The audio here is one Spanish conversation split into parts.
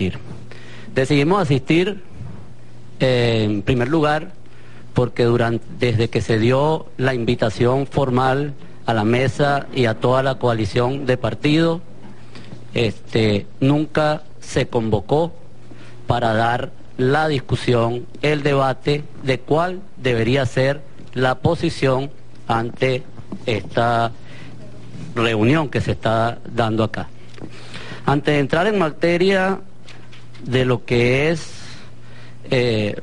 asistir. Decidimos asistir, en primer lugar, porque desde que se dio la invitación formal a la mesa y a toda la coalición de partidos, nunca se convocó para dar la discusión, el debate de cuál debería ser la posición ante esta reunión que se está dando acá. Antes de entrar en materia de lo que es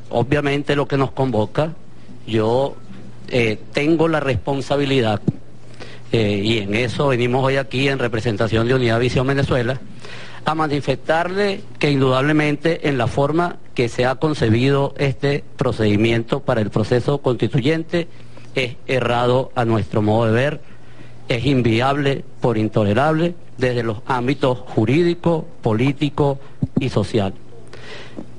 obviamente lo que nos convoca, yo tengo la responsabilidad, y en eso venimos hoy aquí en representación de Unidad Visión Venezuela, a manifestarle que indudablemente en la forma que se ha concebido este procedimiento para el proceso constituyente es errado a nuestro modo de ver, es inviable por intolerable desde los ámbitos jurídico, político y social.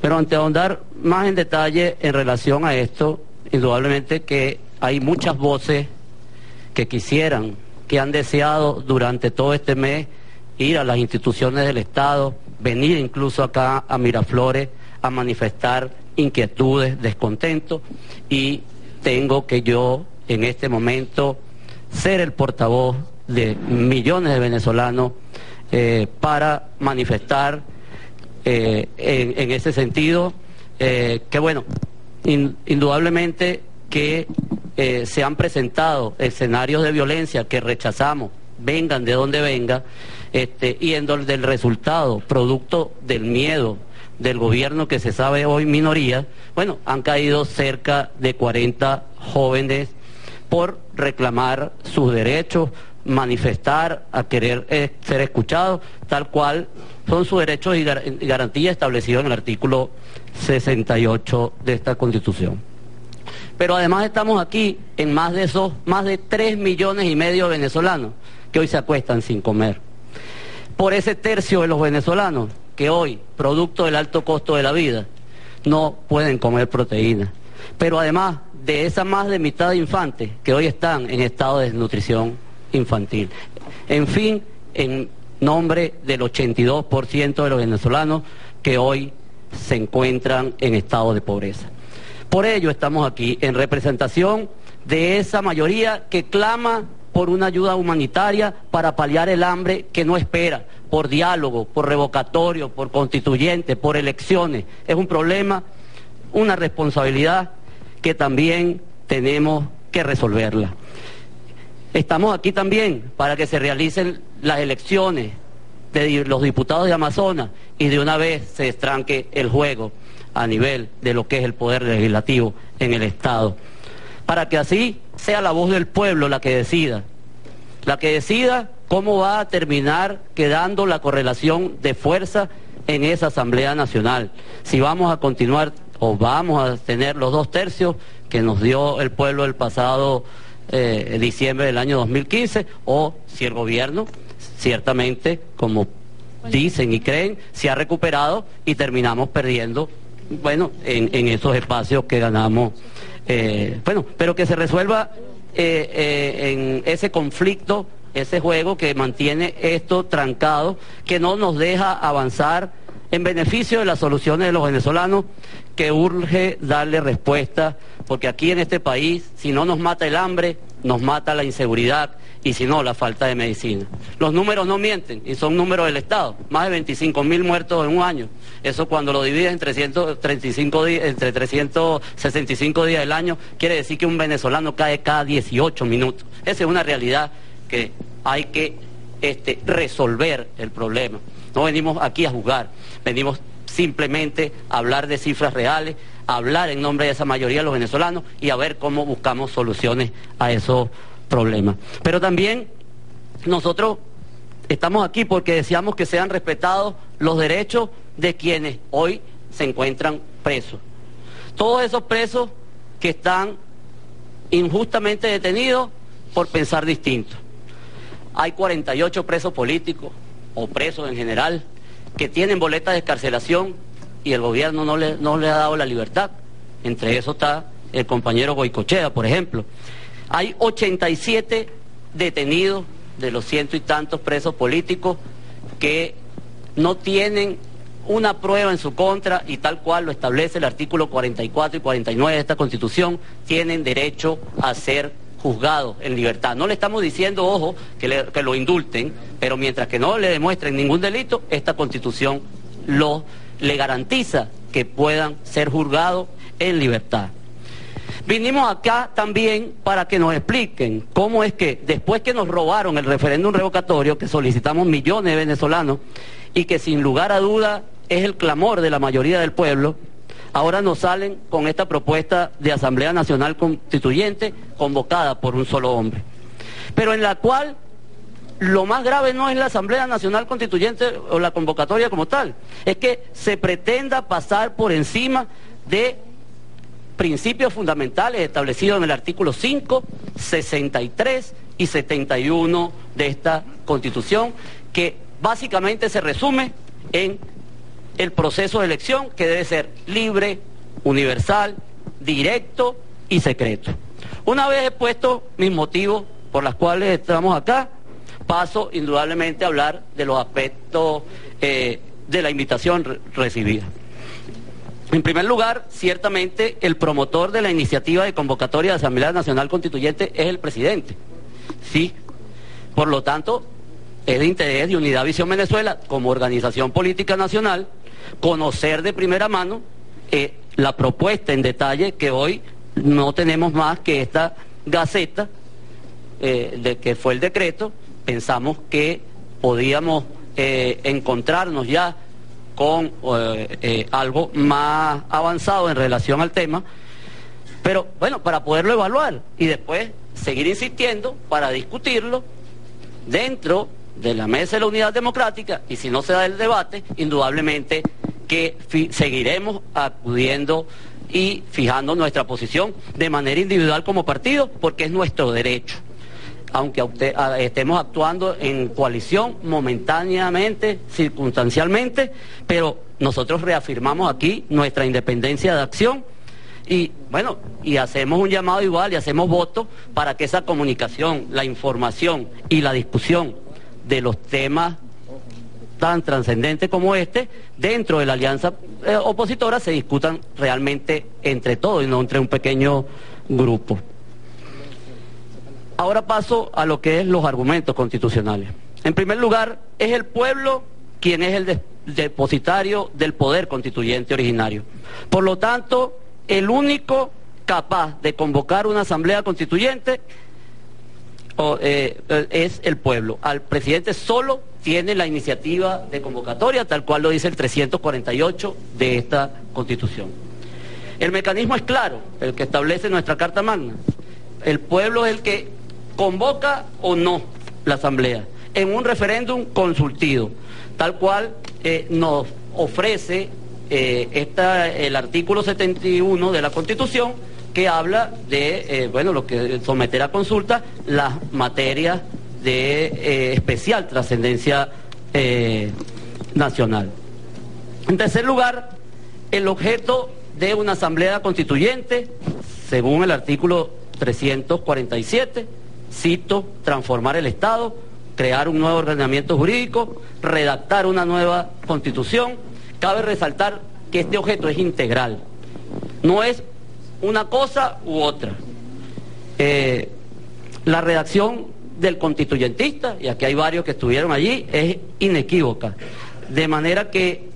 Pero ante ahondar más en detalle en relación a esto, indudablemente que hay muchas voces que quisieran, que han deseado durante todo este mes ir a las instituciones del Estado, venir incluso acá a Miraflores a manifestar inquietudes, descontentos, y tengo que yo en este momento ser el portavoz de millones de venezolanos para manifestar en ese sentido que bueno, indudablemente que se han presentado escenarios de violencia que rechazamos, vengan de donde venga, y en donde el resultado, producto del miedo del gobierno que se sabe hoy minoría, bueno, han caído cerca de 40 jóvenes por reclamar sus derechos, manifestar, a querer ser escuchados, tal cual son sus derechos y garantías establecidos en el artículo 68 de esta Constitución. Pero además estamos aquí en más de 3 millones y medio de venezolanos que hoy se acuestan sin comer. Por ese tercio de los venezolanos que hoy, producto del alto costo de la vida, no pueden comer proteínas. Pero además de esa más de mitad de infantes que hoy están en estado de desnutrición infantil. En fin, en nombre del 82% de los venezolanos que hoy se encuentran en estado de pobreza. Por ello estamos aquí en representación de esa mayoría que clama por una ayuda humanitaria para paliar el hambre que no espera, por diálogo, por revocatorio, por constituyente, por elecciones. Es un problema, una responsabilidad que también tenemos que resolverla. Estamos aquí también para que se realicen las elecciones de los diputados de Amazonas y de una vez se destranque el juego a nivel de lo que es el poder legislativo en el Estado, para que así sea la voz del pueblo la que decida cómo va a terminar quedando la correlación de fuerza en esa Asamblea Nacional, si vamos a continuar o vamos a tener los 2/3 que nos dio el pueblo el pasado diciembre del año 2015, o si el gobierno ciertamente, como dicen y creen, se ha recuperado y terminamos perdiendo, bueno, en esos espacios que ganamos, bueno, pero que se resuelva en ese conflicto, ese juego que mantiene esto trancado, que no nos deja avanzar en beneficio de las soluciones de los venezolanos, que urge darle respuesta, porque aquí en este país, si no nos mata el hambre, nos mata la inseguridad, y si no, la falta de medicina. Los números no mienten, y son números del Estado, más de 25.000 muertos en un año. Eso cuando lo divides en 335 días, entre 365 días del año, quiere decir que un venezolano cae cada 18 minutos. Esa es una realidad que hay que resolver el problema. No venimos aquí a juzgar, venimos simplemente a hablar de cifras reales, a hablar en nombre de esa mayoría de los venezolanos y a ver cómo buscamos soluciones a esos problemas. Pero también nosotros estamos aquí porque deseamos que sean respetados los derechos de quienes hoy se encuentran presos. Todos esos presos que están injustamente detenidos por pensar distinto. Hay 48 presos políticos o presos en general que tienen boletas de excarcelación y el gobierno no le ha dado la libertad. Entre esos está el compañero Goicoechea, por ejemplo. Hay 87 detenidos de los ciento y tantos presos políticos que no tienen una prueba en su contra y tal cual lo establece el artículo 44 y 49 de esta Constitución, tienen derecho a ser juzgados en libertad. No le estamos diciendo, ojo, que lo indulten, pero mientras que no le demuestren ningún delito, esta Constitución le garantiza que puedan ser juzgados en libertad. Vinimos acá también para que nos expliquen cómo es que después que nos robaron el referéndum revocatorio que solicitamos millones de venezolanos y que sin lugar a duda es el clamor de la mayoría del pueblo, ahora nos salen con esta propuesta de Asamblea Nacional Constituyente convocada por un solo hombre, pero en la cual lo más grave no es la Asamblea Nacional Constituyente o la convocatoria como tal, es que se pretenda pasar por encima de principios fundamentales establecidos en el artículo 5, 63 y 71 de esta Constitución, que básicamente se resume en el proceso de elección, que debe ser libre, universal, directo y secreto. Una vez expuesto mis motivos por los cuales estamos acá, paso indudablemente a hablar de los aspectos de la invitación recibida. En primer lugar, ciertamente el promotor de la iniciativa de convocatoria de Asamblea Nacional Constituyente es el presidente. Sí, por lo tanto, es de interés de Unidad Visión Venezuela, como organización política nacional, conocer de primera mano la propuesta en detalle, que hoy no tenemos más que esta gaceta, de que fue el decreto. Pensamos que podíamos encontrarnos ya con algo más avanzado en relación al tema, pero bueno, para poderlo evaluar y después seguir insistiendo para discutirlo dentro de la mesa de la Unidad Democrática, y si no se da el debate, indudablemente que seguiremos acudiendo y fijando nuestra posición de manera individual como partido, porque es nuestro derecho. Aunque estemos actuando en coalición momentáneamente, circunstancialmente, pero nosotros reafirmamos aquí nuestra independencia de acción y bueno, y hacemos un llamado igual y hacemos votos para que esa comunicación, la información y la discusión de los temas tan trascendentes como este, dentro de la alianza opositora, se discutan realmente entre todos y no entre un pequeño grupo. Ahora paso a lo que es los argumentos constitucionales. En primer lugar, es el pueblo quien es el depositario del poder constituyente originario. Por lo tanto, el único capaz de convocar una asamblea constituyente es el pueblo. Al presidente solo tiene la iniciativa de convocatoria, tal cual lo dice el 348 de esta Constitución. El mecanismo es claro, el que establece nuestra Carta Magna. El pueblo es el que convoca o no la asamblea en un referéndum consultivo, tal cual nos ofrece el artículo 71 de la Constitución, que habla de lo que someter a consulta las materias de especial trascendencia nacional. En tercer lugar, el objeto de una asamblea constituyente, según el artículo 347, cito, transformar el Estado, crear un nuevo ordenamiento jurídico, redactar una nueva Constitución. Cabe resaltar que este objeto es integral, no es una cosa u otra. La redacción del constituyentista, y aquí hay varios que estuvieron allí, es inequívoca, de manera que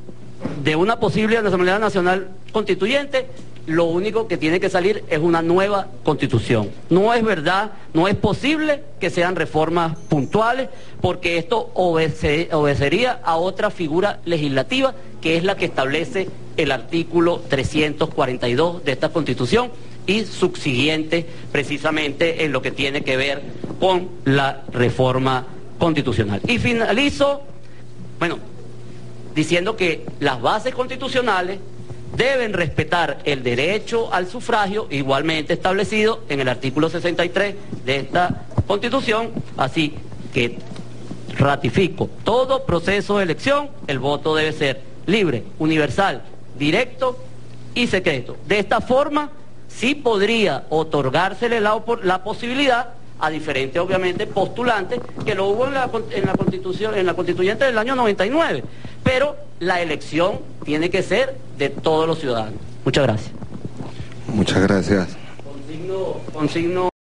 de una posible Asamblea Nacional Constituyente, lo único que tiene que salir es una nueva Constitución. No es verdad, no es posible que sean reformas puntuales, porque esto obedecería a otra figura legislativa, que es la que establece el artículo 342 de esta Constitución y subsiguiente, precisamente en lo que tiene que ver con la reforma constitucional. Y finalizo, diciendo que las bases constitucionales deben respetar el derecho al sufragio, igualmente establecido en el artículo 63 de esta Constitución, así que ratifico, todo proceso de elección, el voto debe ser libre, universal, directo y secreto. De esta forma, sí podría otorgársele la posibilidad a diferentes, obviamente, postulantes, que lo hubo en la Constitución, en la Constituyente del año 99. Pero la elección tiene que ser de todos los ciudadanos. Muchas gracias. Muchas gracias. Consigno